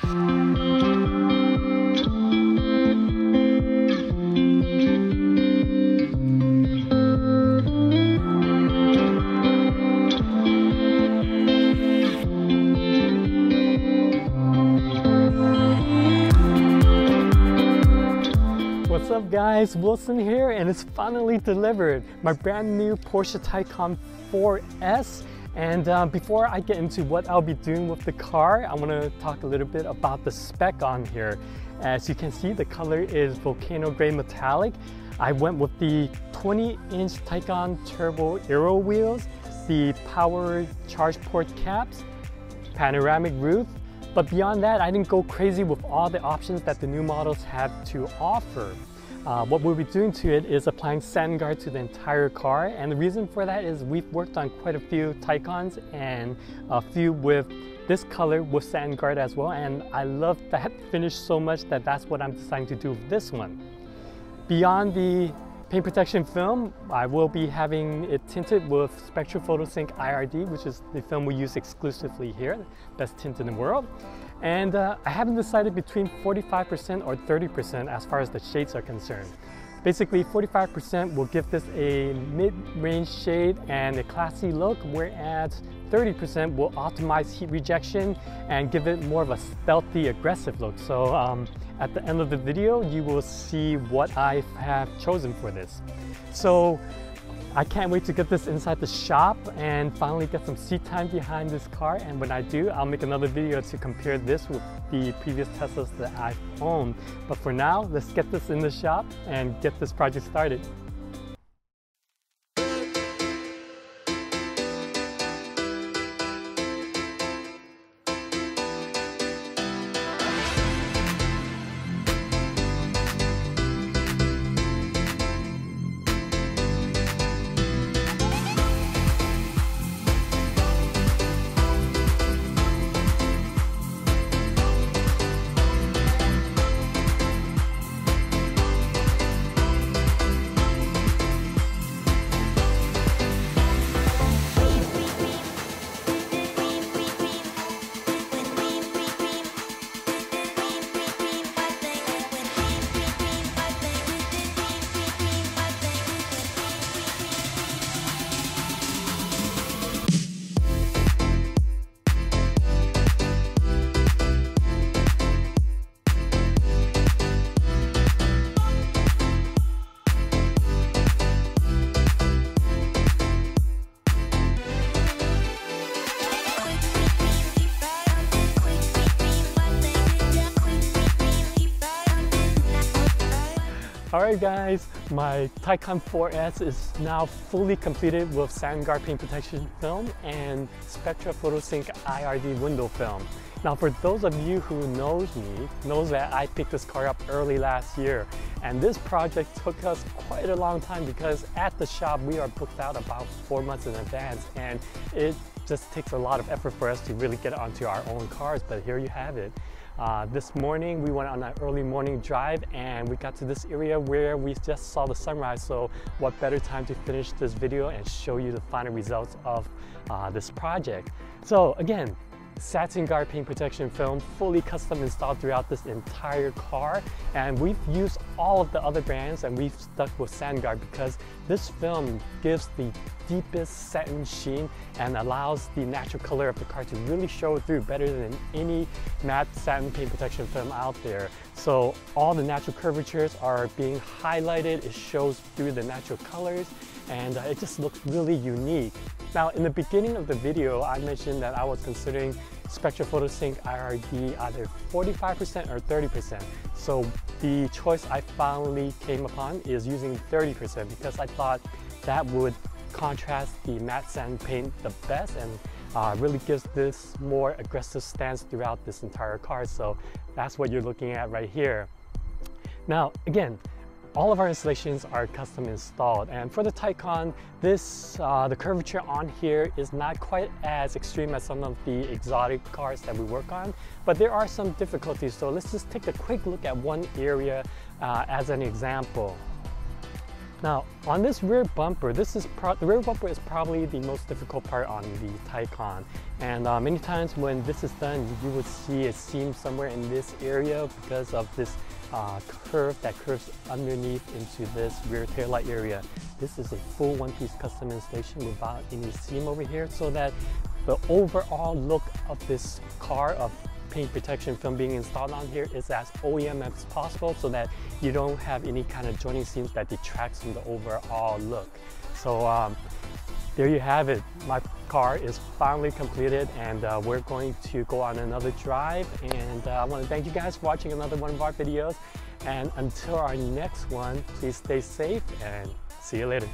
What's up guys, Wilson here, and it's finally delivered, my brand new Porsche Taycan 4S. And before I get into what I'll be doing with the car, I want to talk a little bit about the spec on here. As you can see, the color is Volcano Gray Metallic. I went with the 20-inch Taycan Turbo Aero wheels, the power charge port caps, panoramic roof. But beyond that, I didn't go crazy with all the options that the new models have to offer. What we'll be doing to it is applying SatinGuard to the entire car, and the reason for that is we've worked on quite a few Taycans and a few with this color with SatinGuard as well, and I love that finish so much that that's what I'm deciding to do with this one. Beyond the paint protection film, I will be having it tinted with Spectra Photosync IRD, which is the film we use exclusively here, best tint in the world. And I haven't decided between 45% or 30% as far as the shades are concerned. Basically, 45% will give this a mid-range shade and a classy look, whereas 30% will optimize heat rejection and give it more of a stealthy, aggressive look. So at the end of the video, you will see what I have chosen for this. So I can't wait to get this inside the shop and finally get some seat time behind this car. And when I do, I'll make another video to compare this with the previous Teslas that I've owned. But for now, let's get this in the shop and get this project started. Alright guys, my Taycan 4S is now fully completed with SatinGuard paint protection film and Spectra Photosync IRD window film. Now for those of you who knows that I picked this car up early last year, and this project took us quite a long time because at the shop we are booked out about 4 months in advance, and it just takes a lot of effort for us to really get onto our own cars, but here you have it. This morning we went on an early morning drive and we got to this area where we just saw the sunrise, so what better time to finish this video and show you the final results of this project. So again, SatinGuard paint protection film fully custom installed throughout this entire car, and we've used all of the other brands and we've stuck with SatinGuard because this film gives the deepest satin sheen and allows the natural color of the car to really show through better than any matte satin paint protection film out there. So all the natural curvatures are being highlighted, it shows through the natural colors, and it just looks really unique. Now in the beginning of the video, I mentioned that I was considering Spectra Photosync IRD either 45% or 30%. So the choice I finally came upon is using 30% because I thought that would contrast the matte satin paint the best and really gives this more aggressive stance throughout this entire car. So that's what you're looking at right here. Now again, all of our installations are custom installed, and for the Taycan, the curvature on here is not quite as extreme as some of the exotic cars that we work on, but there are some difficulties. So let's just take a quick look at one area as an example. Now on this rear bumper, the rear bumper is probably the most difficult part on the Taycan, and many times when this is done, you would see a seam somewhere in this area because of this curve that curves underneath into this rear taillight area. This is a full one-piece custom installation without any seam over here, so that the overall look of this car of paint protection film being installed on here is as OEM as possible, so that you don't have any kind of joining seams that detracts from the overall look. So there you have it. My car is finally completed, and we're going to go on another drive, and I want to thank you guys for watching another one of our videos, and until our next one, please stay safe and see you later.